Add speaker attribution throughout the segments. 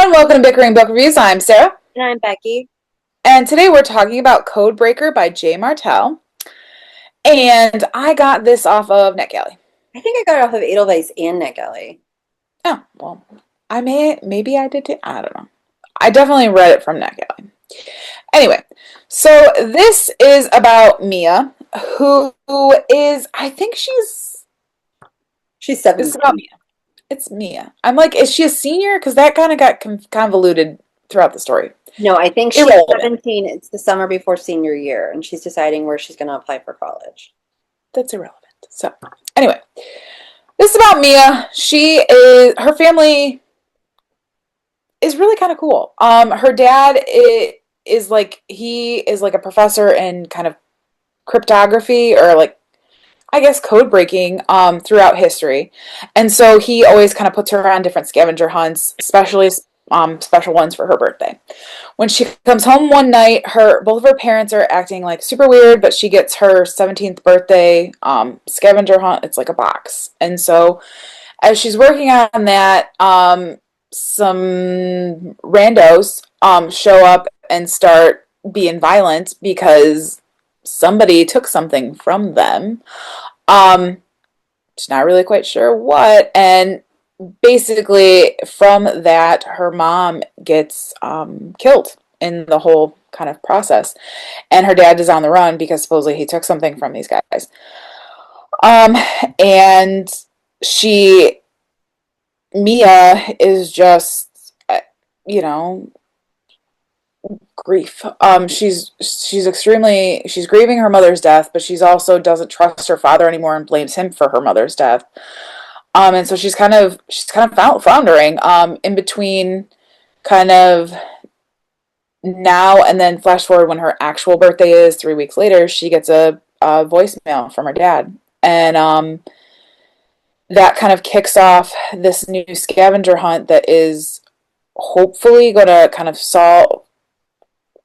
Speaker 1: and welcome to Bickering Book Reviews. I'm Sarah,
Speaker 2: And I'm Becky.
Speaker 1: and today we're talking about Codebreaker by Jay Martel. And I got this off of NetGalley.
Speaker 2: I think I got it off of Edelweiss and NetGalley.
Speaker 1: Oh, well, maybe I did too. I don't know. I definitely read it from NetGalley. Anyway, so this is about Mia, who is, I think
Speaker 2: She's
Speaker 1: it's about
Speaker 2: 17.
Speaker 1: Mia. It's Mia. I'm like, is she a senior? Because that kind of got convoluted throughout the story.
Speaker 2: No, I think she's
Speaker 1: Irrelevant.
Speaker 2: 17. It's the summer before senior year, and she's deciding where she's going to apply for college.
Speaker 1: That's irrelevant. So, anyway. This is about Mia. Her family is really kind of cool. Her dad he is like a professor in kind of cryptography or like I guess code breaking throughout history, and so he always kind of puts her on different scavenger hunts, especially special ones for her birthday. When she comes home one night, her both of her parents are acting like super weird, but she gets her 17th birthday scavenger hunt. It's like a box, and so as she's working on that, some randos show up and start being violent because somebody took something from them. She's not really quite sure what, and basically from that, her mom gets killed in the whole kind of process, and her dad is on the run because supposedly he took something from these guys. Um, and she Mia is just, you know, grief. She's grieving her mother's death, but she's also doesn't trust her father anymore and blames him for her mother's death. And so she's kind of floundering in between kind of now and then flash forward when her actual birthday is 3 weeks later. She gets a voicemail from her dad, and that kind of kicks off this new scavenger hunt that is hopefully going to kind of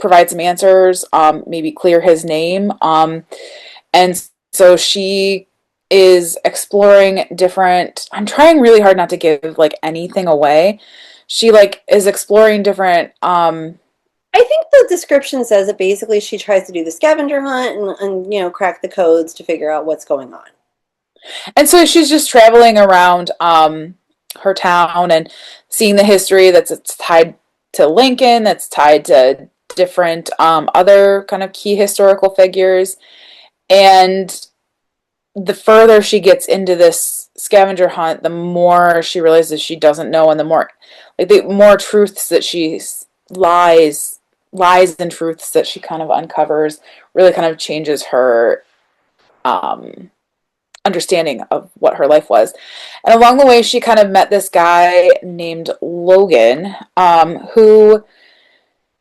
Speaker 1: provide some answers, maybe clear his name. And so she is exploring different. I'm trying really hard not to give like anything away. She like is exploring different.
Speaker 2: I think the description says that basically she tries to do the scavenger hunt and crack the codes to figure out what's going on.
Speaker 1: And so she's just traveling around her town and seeing the history that's it's tied to Lincoln, that's tied to different other kind of key historical figures. And the further she gets into this scavenger hunt, the more she realizes she doesn't know, and the more truths that she lies and truths that she kind of uncovers really kind of changes her um, understanding of what her life was. And along the way, she kind of met this guy named Logan, who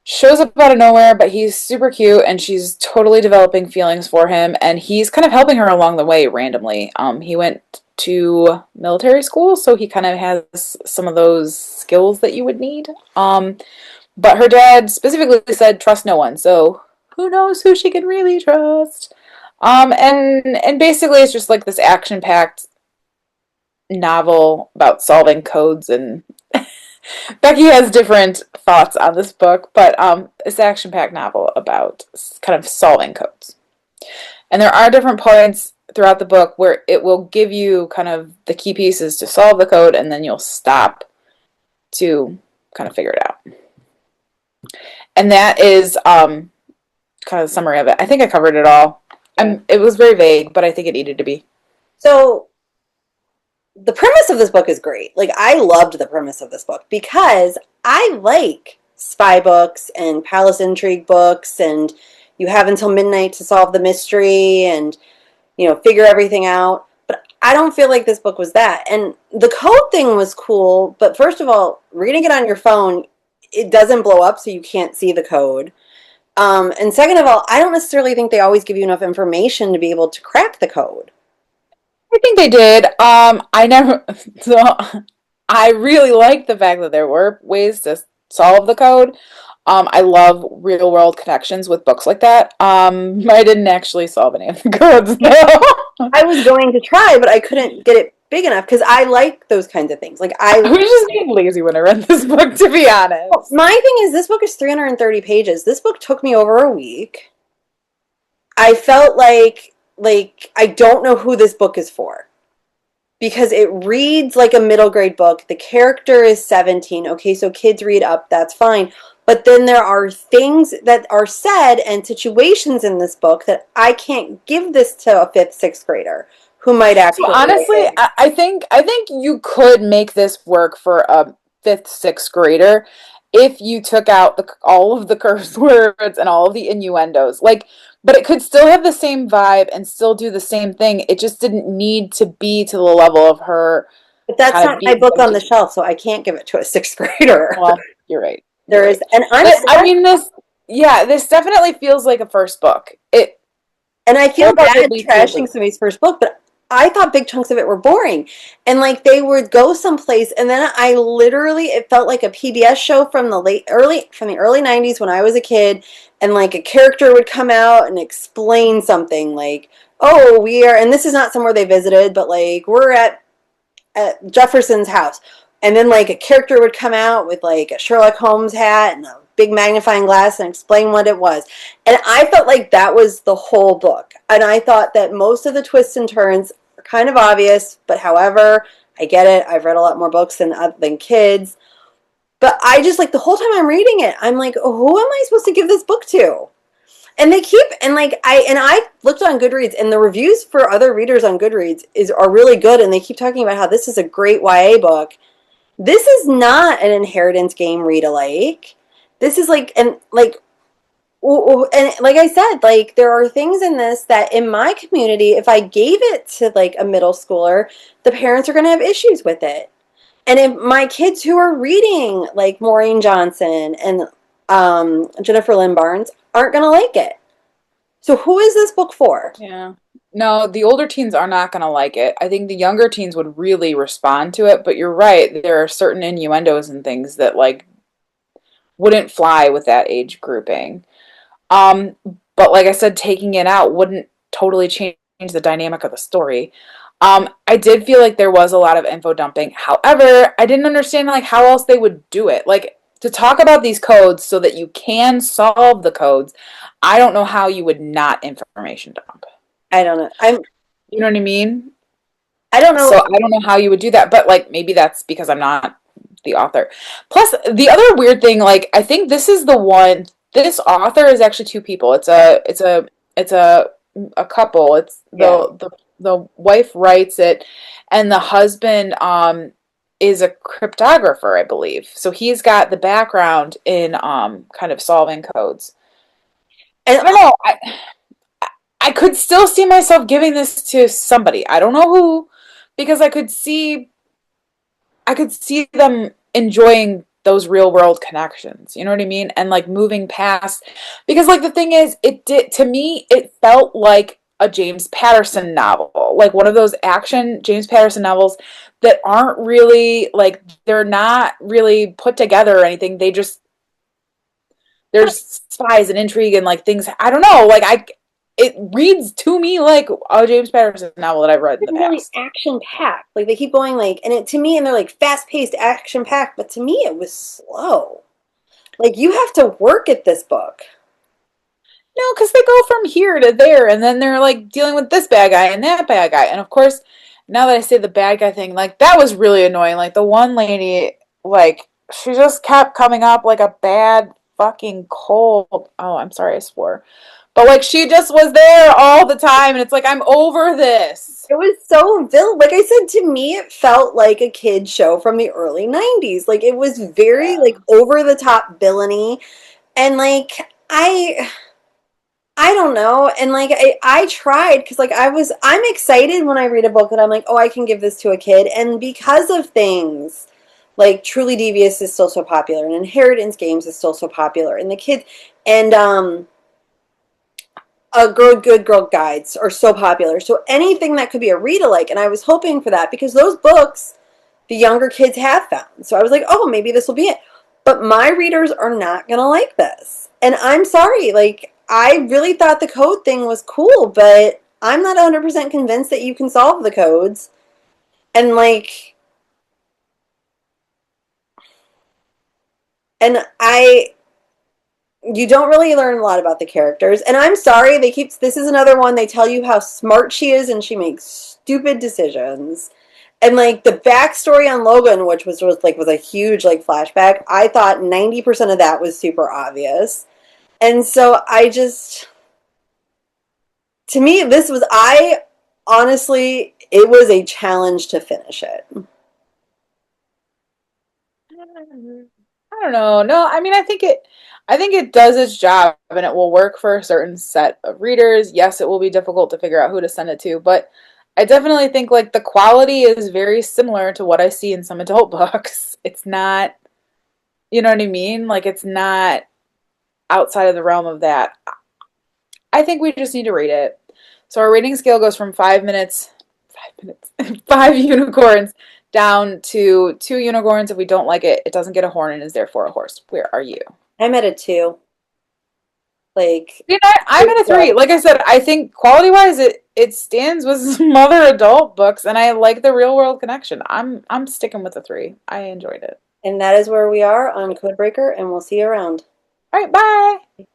Speaker 1: shows up out of nowhere, but he's super cute and she's totally developing feelings for him. And he's kind of helping her along the way randomly. He went to military school, so he kind of has some of those skills that you would need. But her dad specifically said, trust no one. So who knows who she can really trust? And basically it's just like this action-packed novel about solving codes, and Becky has different thoughts on this book, but it's an action-packed novel about kind of solving codes. And there are different points throughout the book where it will give you kind of the key pieces to solve the code, and then you'll stop to kind of figure it out. And that is kind of the summary of it. I think I covered it all.
Speaker 2: Yeah.
Speaker 1: It was very vague, but I think it needed to be.
Speaker 2: So the premise of this book is great. Like, I loved the premise of this book because I like spy books and palace intrigue books, and you have until midnight to solve the mystery and figure everything out. But I don't feel like this book was that. And the code thing was cool, but first of all, reading it on your phone, it doesn't blow up so you can't see the code. And second of all, I don't necessarily think they always give you enough information to be able to crack the code.
Speaker 1: I think they did. I never. So I really liked the fact that there were ways to solve the code. I love real world connections with books like that. I didn't actually solve any of the codes though.
Speaker 2: I was going to try, but I couldn't get it big enough because I like those kinds of things. Like
Speaker 1: I was just being lazy when I read this book, to be honest.
Speaker 2: my thing is this book is 330 pages. This book took me over a week. I felt like I don't know who this book is for because it reads like a middle grade book. The character is 17. Okay, so kids read up, that's fine. But then there are things that are said and situations in this book that I can't give this to a fifth, sixth grader who might
Speaker 1: So
Speaker 2: actually like
Speaker 1: honestly,
Speaker 2: it.
Speaker 1: I think you could make this work for a fifth, sixth grader if you took out all of the curse words and all of the innuendos. Like, but it could still have the same vibe and still do the same thing. It just didn't need to be to the level of her
Speaker 2: But that's
Speaker 1: kind of
Speaker 2: not my
Speaker 1: being
Speaker 2: book on the
Speaker 1: 17.
Speaker 2: shelf, so I can't give it to a sixth grader.
Speaker 1: Well, you're right. You're
Speaker 2: There is,
Speaker 1: right.
Speaker 2: and I'm
Speaker 1: But I
Speaker 2: sad,
Speaker 1: mean, yeah, this definitely feels like a first book. It
Speaker 2: and I feel bad
Speaker 1: wholeheartedly feels like.
Speaker 2: trashing somebody's first book, but I thought big chunks of it were boring. And like they would go someplace, and then I literally, it felt like a PBS show from the early 90s when I was a kid, and like a character would come out and explain something like, oh, we are, and this is not somewhere they visited, but like we're at Jefferson's house. And then like a character would come out with like a Sherlock Holmes hat and a big magnifying glass and explain what it was. And I felt like that was the whole book. And I thought that most of the twists and turns are kind of obvious, but however, I get it. I've read a lot more books than kids. But I just like the whole time I'm reading it, I'm like, oh, who am I supposed to give this book to? And they keep and like I looked on Goodreads and the reviews for other readers on Goodreads are really good and they keep talking about how this is a great YA book. This is not an inheritance game read alike. This is like and like and like I said, like there are things in this that in my community, if I gave it to like a middle schooler, the parents are going to have issues with it. And if my kids who are reading like Maureen Johnson and Jennifer Lynn Barnes aren't going to like it. So who is this book for?
Speaker 1: Yeah. No, the older teens are not going to like it. I think the younger teens would really respond to it, but you're right. There are certain innuendos and things that like wouldn't fly with that age grouping. Um, but like I said, taking it out wouldn't totally change the dynamic of the story. I did feel like there was a lot of info dumping. However, I didn't understand like how else they would do it. Like to talk about these codes so that you can solve the codes, I don't know how you would not information dump.
Speaker 2: I don't know.
Speaker 1: You know what I mean?
Speaker 2: I don't
Speaker 1: So
Speaker 2: know.
Speaker 1: I don't know how you would do that, but like maybe that's because I'm not the author. Plus, the other weird thing, like I think this is the one. This author is actually two people. It's a couple. It's
Speaker 2: Yeah.
Speaker 1: the wife writes it, and the husband is a cryptographer, I believe. So he's got the background in kind of solving codes.
Speaker 2: And
Speaker 1: I don't know. I could still see myself giving this to somebody. I don't know who, because I could see them enjoying those real world connections. You know what I mean? And like moving past because like the thing is it did to me it felt like a James Patterson novel. Like one of those action James Patterson novels that aren't really like they're not really put together or anything. There's spies and intrigue and like things I don't know, like I it reads to me like a James Patterson novel that I've read in the
Speaker 2: really
Speaker 1: past.
Speaker 2: action packed. Like they keep going like, and it to me, and they're like fast paced, action packed. But to me, it was slow. Like you have to work at this book.
Speaker 1: No, because they go from here to there, and then they're like dealing with this bad guy and that bad guy. And of course, now that I say the bad guy thing, like that was really annoying. Like the one lady, like she just kept coming up like a bad fucking cold. Oh, I'm sorry, I swore. But like she just was there all the time, and it's like I'm over this.
Speaker 2: It was so villain. Like I said, to me, it felt like a kid show from the early '90s. Like it was very like
Speaker 1: Yeah.
Speaker 2: over the top villainy, and like I don't know. And like I tried because like I'm excited when I read a book that I'm like, oh, I can give this to a kid. And because of things like Truly Devious is still so popular and Inheritance Games is still so popular and the kids and Good Girl Guides are so popular. So anything that could be a read alike, and I was hoping for that because those books the younger kids have found. So I was like, oh, maybe this will be it. But my readers are not going to like this. And I'm sorry. Like, I really thought the code thing was cool, but I'm not 100% convinced that you can solve the codes. And like, and I, you don't really learn a lot about the characters. And I'm sorry, this is another one, they tell you how smart she is and she makes stupid decisions. And like the backstory on Logan, which was a huge like flashback, I thought 90% of that was super obvious. And so to me, I honestly, it was a challenge to finish it.
Speaker 1: I don't know. No, I mean, I think it does its job and it will work for a certain set of readers. Yes, it will be difficult to figure out who to send it to, but I definitely think like the quality is very similar to what I see in some adult books. It's not, you know what I mean? Like it's not outside of the realm of that. I think we just need to rate it. So our rating scale goes from 5 minutes, 5 unicorns down to 2 unicorns. If we don't like it, it doesn't get a horn and is therefore a horse. Where are you?
Speaker 2: I'm at a two. Like,
Speaker 1: You know, I'm at a three. Like I said, I think quality wise, it stands with some other adult books, and I like the real world connection. I'm sticking with a three. I enjoyed it.
Speaker 2: and that is where we are on Codebreaker, and we'll see you around.
Speaker 1: All right, bye.